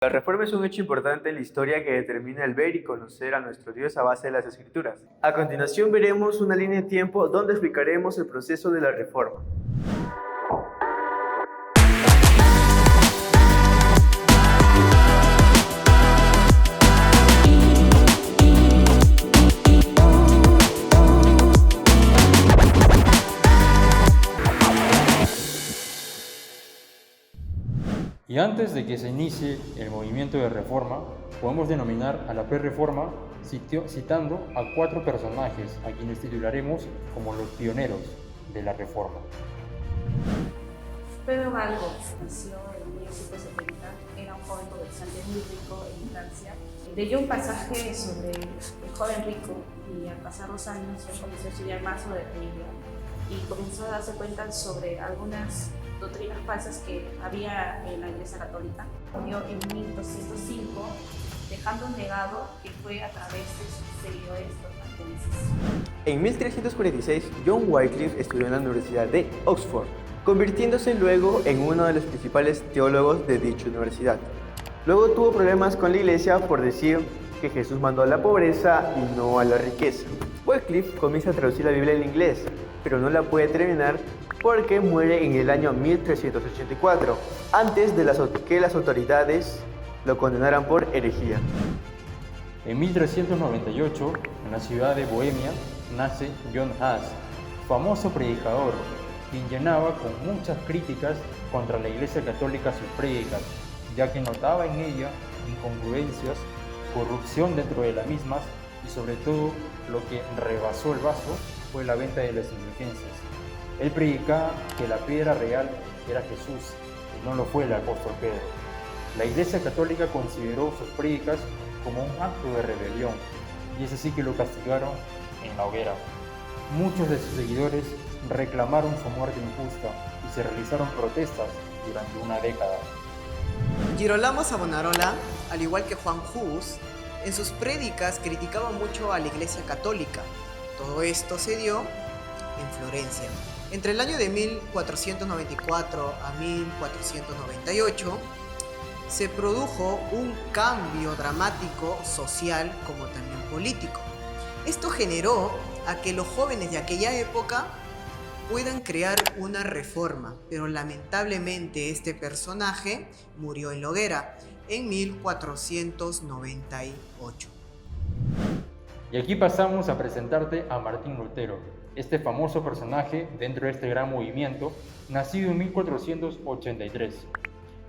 La reforma es un hecho importante en la historia que determina el ver y conocer a nuestro Dios a base de las Escrituras. A continuación veremos una línea de tiempo donde explicaremos el proceso de la reforma. Y antes de que se inicie el movimiento de reforma, podemos denominar a la pre-reforma citando a 4 personajes a quienes titularemos como los pioneros de la reforma. Pedro Galgo nació en 1870, era un joven comerciante muy rico en Francia. Leyó un pasaje sobre el joven rico y al pasar los años él comenzó a estudiar más sobre religión y comenzó a darse cuenta sobre algunas doctrinas falsas que había en la Iglesia Católica. Murió en 1205, dejando un legado que fue a través de sus seguidores atenienses. En 1346, John Wycliffe estudió en la Universidad de Oxford, convirtiéndose luego en uno de los principales teólogos de dicha universidad. Luego tuvo problemas con la iglesia por decir que Jesús mandó a la pobreza y no a la riqueza. Wycliffe comienza a traducir la Biblia en inglés, pero no la puede terminar porque muere en el año 1384, antes de que las autoridades lo condenaran por herejía. En 1398, en la ciudad de Bohemia, nace John Huss, famoso predicador, quien llenaba con muchas críticas contra la Iglesia Católica sus prédicas, ya que notaba en ella incongruencias, corrupción dentro de las mismas y sobre todo lo que rebasó el vaso fue la venta de las indulgencias. Él predicaba que la piedra real era Jesús y no lo fue el apóstol Pedro. La Iglesia Católica consideró sus prédicas como un acto de rebelión y es así que lo castigaron en la hoguera. Muchos de sus seguidores reclamaron su muerte injusta y se realizaron protestas durante una década. Girolamo Savonarola, al igual que Juan Hus, en sus prédicas criticaba mucho a la Iglesia Católica. Todo esto se dio en Florencia. Entre el año de 1494 a 1498 se produjo un cambio dramático social como también político. Esto generó a que los jóvenes de aquella época puedan crear una reforma, pero lamentablemente este personaje murió en la hoguera en 1498. Y aquí pasamos a presentarte a Martín Lutero, este famoso personaje dentro de este gran movimiento, nacido en 1483.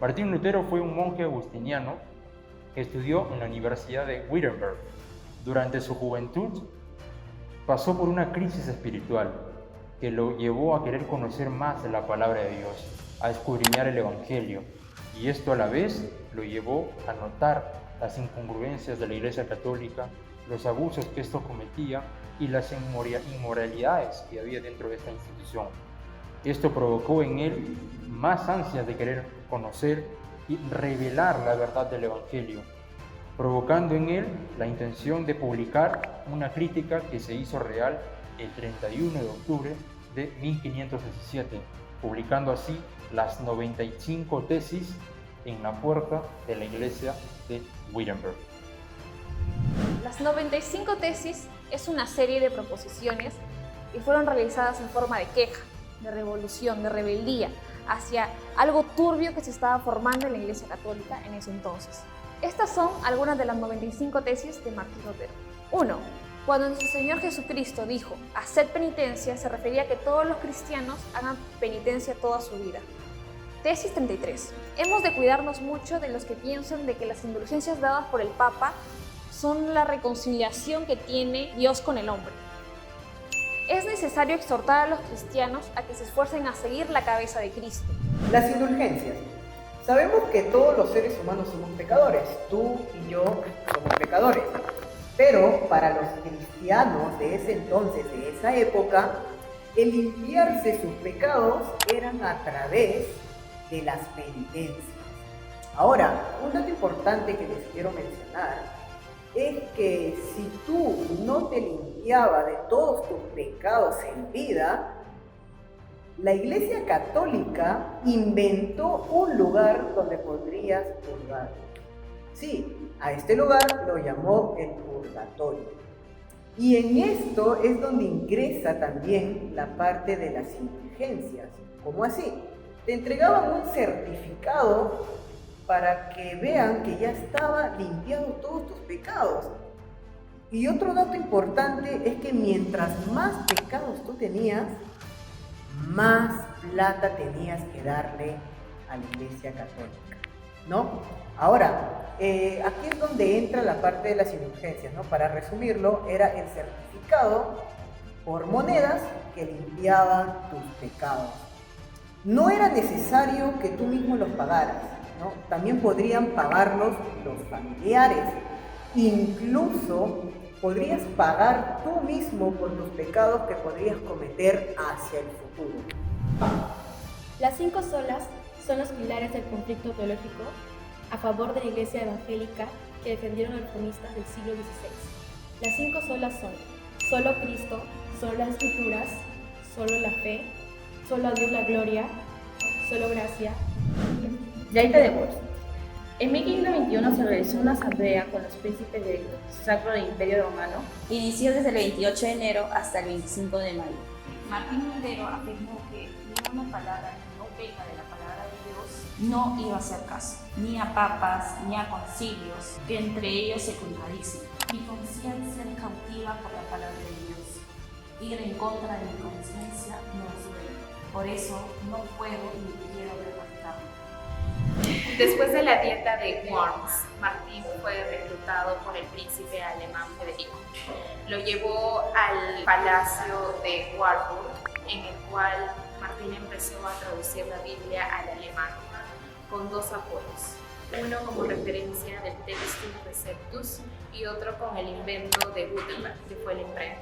Martín Lutero fue un monje agustiniano que estudió en la Universidad de Wittenberg. Durante su juventud pasó por una crisis espiritual que lo llevó a querer conocer más de la palabra de Dios, a escudriñar el Evangelio, y esto a la vez lo llevó a notar las incongruencias de la Iglesia Católica, los abusos que esto cometía y las inmoralidades que había dentro de esta institución. Esto provocó en él más ansias de querer conocer y revelar la verdad del Evangelio, provocando en él la intención de publicar una crítica que se hizo real el 31 de octubre de 1517, publicando así las 95 tesis en la puerta de la iglesia de Wittenberg. Las 95 tesis es una serie de proposiciones que fueron realizadas en forma de queja, de revolución, de rebeldía hacia algo turbio que se estaba formando en la Iglesia Católica en ese entonces. Estas son algunas de las 95 tesis de Martín Lutero. 1. Cuando nuestro Señor Jesucristo dijo, haced penitencia, se refería a que todos los cristianos hagan penitencia toda su vida. Tesis 33. Hemos de cuidarnos mucho de los que piensan de que las indulgencias dadas por el Papa son la reconciliación que tiene Dios con el hombre. Es necesario exhortar a los cristianos a que se esfuercen a seguir la cabeza de Cristo. Las indulgencias. Sabemos que todos los seres humanos somos pecadores, tú y yo somos pecadores, pero para los cristianos de ese entonces, de esa época, el limpiarse sus pecados eran a través de las penitencias. Ahora, un dato importante que les quiero mencionar es que si tú no te limpiabas de todos tus pecados en vida, la Iglesia Católica inventó un lugar donde podrías purgar. Sí, a este lugar lo llamó el purgatorio. Y en esto es donde ingresa también la parte de las indulgencias. ¿Cómo así? Te entregaban un certificado para que vean que ya estaba limpiado todos tus pecados. Y otro dato importante es que mientras más pecados tú tenías, más plata tenías que darle a la Iglesia Católica, ¿no? Ahora, aquí es donde entra la parte de las indulgencias, ¿no? Para resumirlo, era el certificado por monedas que limpiaban tus pecados. No era necesario que tú mismo los pagaras, ¿no? También podrían pagarlos los familiares. Incluso podrías pagar tú mismo por los pecados que podrías cometer hacia el futuro. Las 5 solas son los pilares del conflicto teológico a favor de la Iglesia evangélica que defendieron los reformistas del siglo XVI. Las 5 solas son: solo Cristo, solo las Escrituras, solo la fe, solo a Dios la gloria, solo gracia. Yaita de Worms. En 1521 se realizó una asamblea con los príncipes del Sacro Imperio Romano. Inició desde el 28 de enero hasta el 25 de mayo. Martín Lutero afirmó que ni una palabra que no venga de la palabra de Dios no iba a hacer caso, ni a papas, ni a concilios, que entre ellos se contradicen. Mi conciencia es cautiva por la palabra de Dios. Ir en contra de mi conciencia no es bueno. Por eso no puedo ni quiero retractarme. Después de la dieta de Worms, Martín fue reclutado por el príncipe alemán Federico. Lo llevó al palacio de Warburg, en el cual Martín empezó a traducir la Biblia al alemán, con 2 apodos. Uno como referencia del Textus Receptus y otro con el invento de Gutenberg, que fue la imprenta.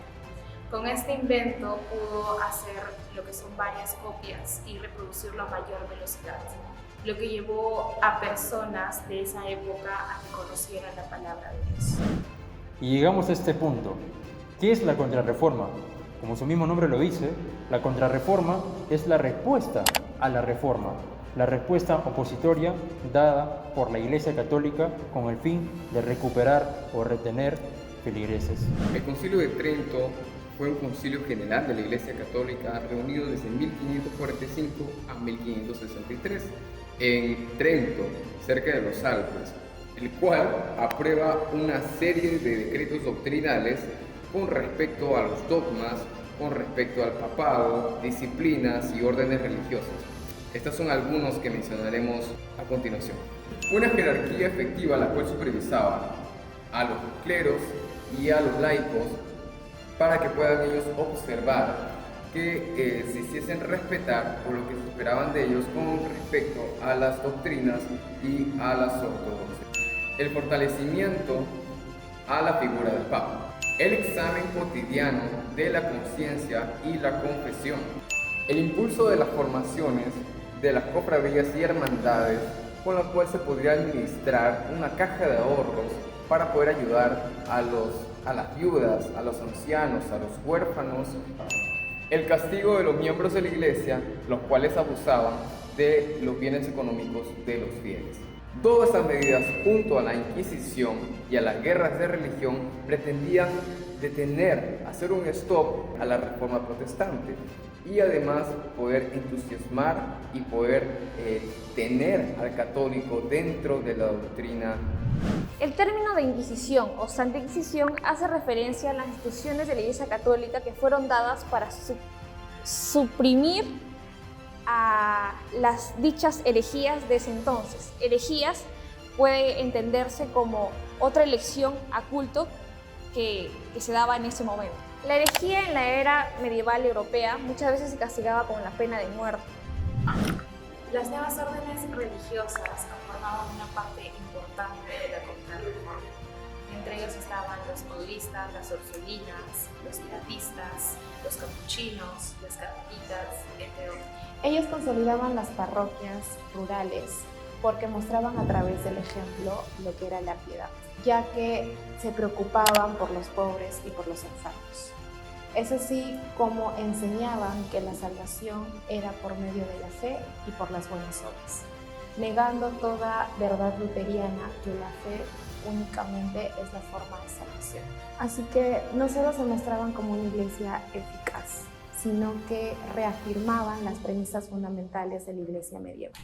Con este invento pudo hacer lo que son varias copias y reproducirlo a mayor velocidad, lo que llevó a personas de esa época a que conocieran la palabra de Dios. Y llegamos a este punto. ¿Qué es la Contrarreforma? Como su mismo nombre lo dice, la Contrarreforma es la respuesta a la Reforma, la respuesta opositoria dada por la Iglesia Católica con el fin de recuperar o retener feligreses. El Concilio de Trento fue un concilio general de la Iglesia Católica reunido desde 1545 a 1563 en Trento, cerca de los Alpes, el cual aprueba una serie de decretos doctrinales con respecto a los dogmas, con respecto al papado, disciplinas y órdenes religiosas. Estos son algunos que mencionaremos a continuación. Una jerarquía efectiva la cual supervisaba a los cleros y a los laicos para que puedan ellos observar que se hiciesen respetar por lo que se esperaban de ellos con respecto a las doctrinas y a las ortodoxias. El fortalecimiento a la figura del Papa. El examen cotidiano de la conciencia y la confesión. El impulso de las formaciones de las cofradías y hermandades con la cual se podría administrar una caja de ahorros para poder ayudar a las viudas, a los ancianos, a los huérfanos. El castigo de los miembros de la Iglesia, los cuales abusaban de los bienes económicos de los fieles. Todas estas medidas, junto a la Inquisición y a las guerras de religión, pretendían detener, hacer un stop a la Reforma Protestante y además poder entusiasmar y poder tener al católico dentro de la doctrina. El término de Inquisición o Santa Inquisición hace referencia a las instituciones de la Iglesia Católica que fueron dadas para suprimir a las dichas herejías de ese entonces. Herejías puede entenderse como otra elección a culto que se daba en ese momento. La herejía en la era medieval europea muchas veces se castigaba con la pena de muerte. Las nuevas órdenes religiosas conformaban una parte importante de la Contrarreforma. Entre ellos estaban los paulistas, las ursulinas, los trapistas, los capuchinos, las carmelitas, entre otros. Ellos consolidaban las parroquias rurales porque mostraban a través del ejemplo lo que era la piedad, ya que se preocupaban por los pobres y por los enfermos. Es así como enseñaban que la salvación era por medio de la fe y por las buenas obras. negando toda verdad luteriana que la fe únicamente es la forma de salvación. Así que no solo se mostraban como una iglesia eficaz, sino que reafirmaban las premisas fundamentales de la iglesia medieval.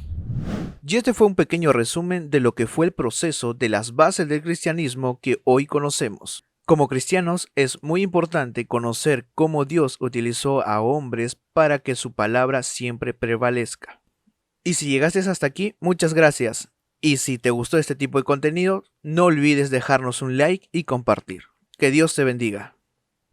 Y este fue un pequeño resumen de lo que fue el proceso de las bases del cristianismo que hoy conocemos. Como cristianos es muy importante conocer cómo Dios utilizó a hombres para que su palabra siempre prevalezca. Y si llegaste hasta aquí, muchas gracias. Y si te gustó este tipo de contenido, no olvides dejarnos un like y compartir. Que Dios te bendiga.